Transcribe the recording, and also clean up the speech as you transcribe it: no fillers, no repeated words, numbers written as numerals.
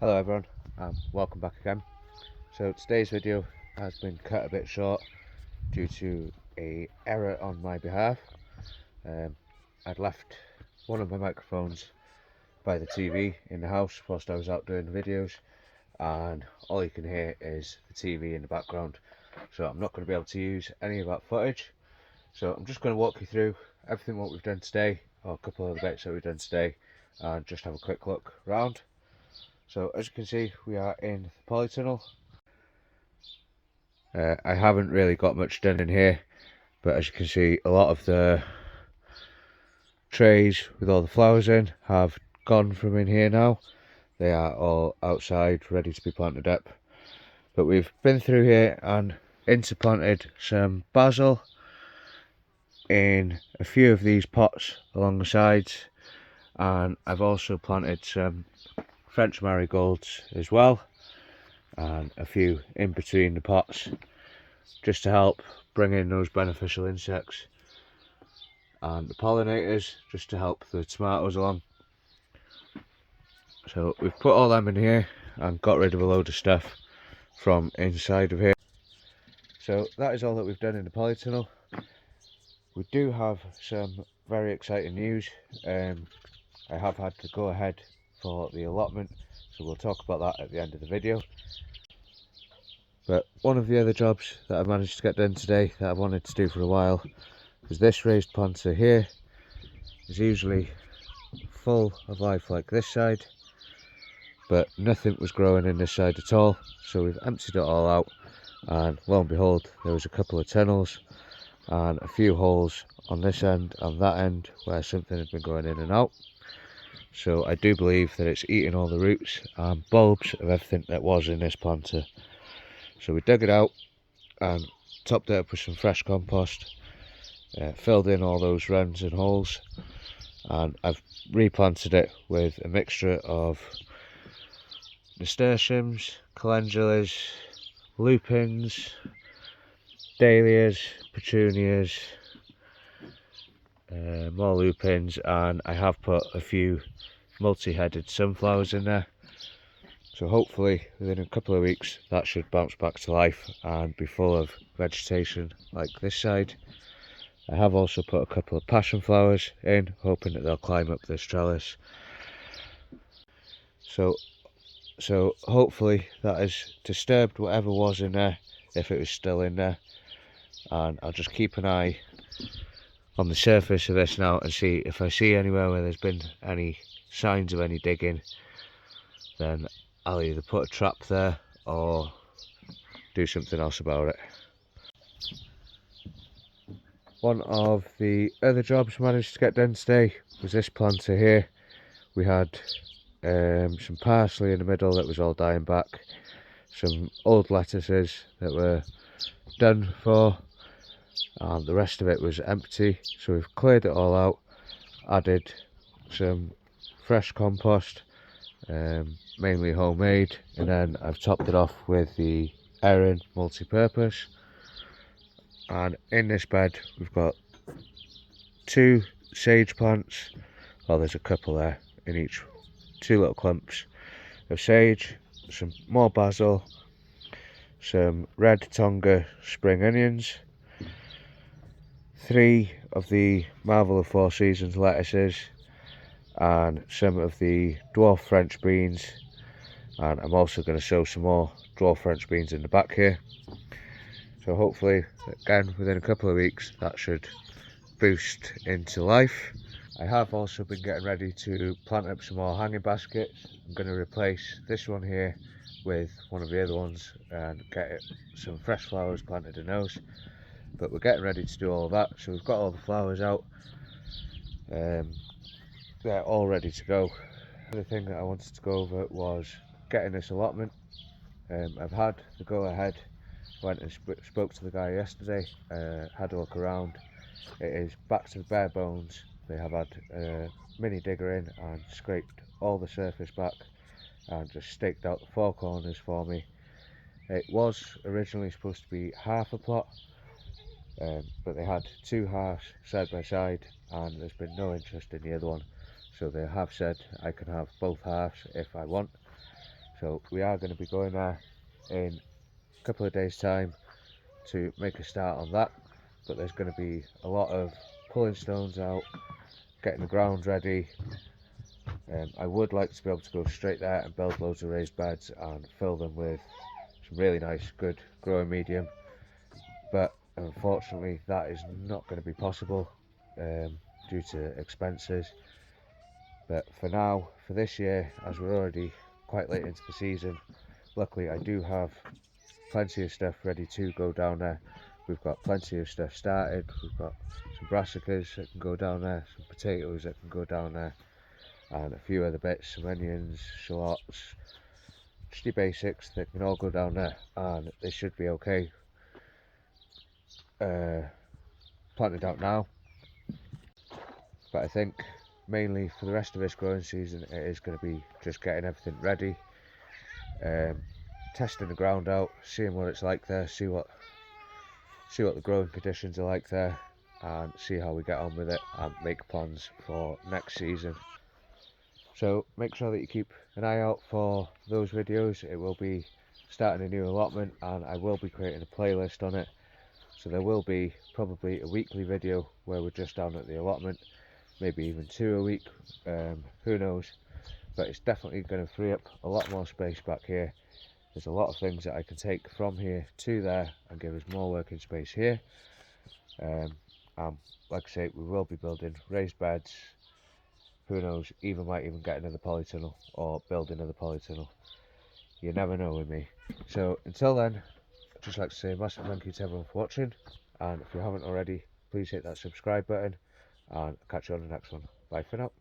Hello everyone, welcome back again. So today's video has been cut a bit short due to an error on my behalf. I'd left one of my microphones by the TV in the house whilst I was out doing videos, and all you can hear is the TV in the background. So I'm not going to be able to use any of that footage. So I'm just going to walk you through everything what we've done today, or a couple of the bits that we've done today, and just have a quick look around. So as you can see, we are in the Polytunnel. I haven't really got much done in here, but as you can see, a lot of the trays with all the flowers in have gone from in here now. They are all outside ready to be planted up. But we've been through here and interplanted some basil in a few of these pots along the sides, and I've also planted some French marigolds as well, and a few in between the pots, just to help bring in those beneficial insects and the pollinators, just to help the tomatoes along. So we've put all them in here and got rid of a load of stuff from inside of here. So that is all that we've done in the polytunnel. We do have some very exciting news. I have had to go ahead for the allotment, so we'll talk about that at the end of the video. But one of the other jobs that I've managed to get done today that I've wanted to do for a while is this raised planter here. Is usually full of life like this side, but nothing was growing in this side at all, so we've emptied it all out, and lo and behold, there was a couple of tunnels and a few holes on this end and that end where something had been going in and out. So I do believe that it's eating all the roots and bulbs of everything that was in this planter. So we dug it out and topped it up with some fresh compost, filled in all those runs and holes, and I've replanted it with a mixture of nasturtiums, calendulas, lupins, dahlias, petunias, more lupins, and I have put a few multi-headed sunflowers in there. So hopefully within a couple of weeks that should bounce back to life and be full of vegetation like this side. I have also put a couple of passion flowers in, hoping that they'll climb up this trellis. So hopefully that has disturbed whatever was in there, if it was still in there, and I'll just keep an eye on the surface of this now and see if I see anywhere where there's been any signs of any digging. Then I'll either put a trap there or do something else about it. One of the other jobs I managed to get done today was this planter here. We had some parsley in the middle that was all dying back, some old lettuces that were done for, and the rest of it was empty. So we've cleared it all out, added some fresh compost, mainly homemade, and then I've topped it off with the Erin multi-purpose. And in this bed we've got 2 sage plants, well there's a couple there in each, 2 little clumps of sage, some more basil, some red Tonga spring onions, 3 of the Marvel of 4 Seasons lettuces, and some of the dwarf French beans, and I'm also going to sow some more dwarf French beans in the back here. So hopefully again within a couple of weeks that should boost into life. I have also been getting ready to plant up some more hanging baskets. I'm going to replace this one here with one of the other ones and get some fresh flowers planted in those. But we're getting ready to do all of that, so we've got all the flowers out. They're all ready to go. The thing that I wanted to go over was getting this allotment. I've had the go ahead, went and spoke to the guy yesterday, had a look around. It is back to the bare bones. They have had a mini digger in and scraped all the surface back and just staked out the 4 corners for me. It was originally supposed to be half a plot, but they had 2 halves side by side and there's been no interest in the other one, so they have said I can have both halves if I want. So we are going to be going there in a couple of days time to make a start on that, but there's going to be a lot of pulling stones out, getting the ground ready. I would like to be able to go straight there and build loads of raised beds and fill them with some really nice good growing medium, but unfortunately that is not going to be possible due to expenses. But for now, for this year, as we're already quite late into the season, luckily I do have plenty of stuff ready to go down there. We've got plenty of stuff started. We've got some brassicas that can go down there, some potatoes that can go down there, and a few other bits, some onions, shallots, just your basics that can all go down there, and they should be okay planted out now. But I think mainly for the rest of this growing season it is going to be just getting everything ready, testing the ground out, seeing what it's like there, see what the growing conditions are like there, and see how we get on with it and make plans for next season. So make sure that you keep an eye out for those videos. It will be starting a new allotment and I will be creating a playlist on it, so there will be probably a weekly video where we're just down at the allotment, maybe even 2 a week, who knows, but it's definitely going to free up a lot more space back here. There's a lot of things that I can take from here to there and give us more working space here. Like I say, we will be building raised beds, who knows, might even get another polytunnel or build another polytunnel. You never know with me. So until then, I'd just like to say a massive thank you to everyone for watching, and if you haven't already, please hit that subscribe button, and I'll catch you on the next one. Bye for now.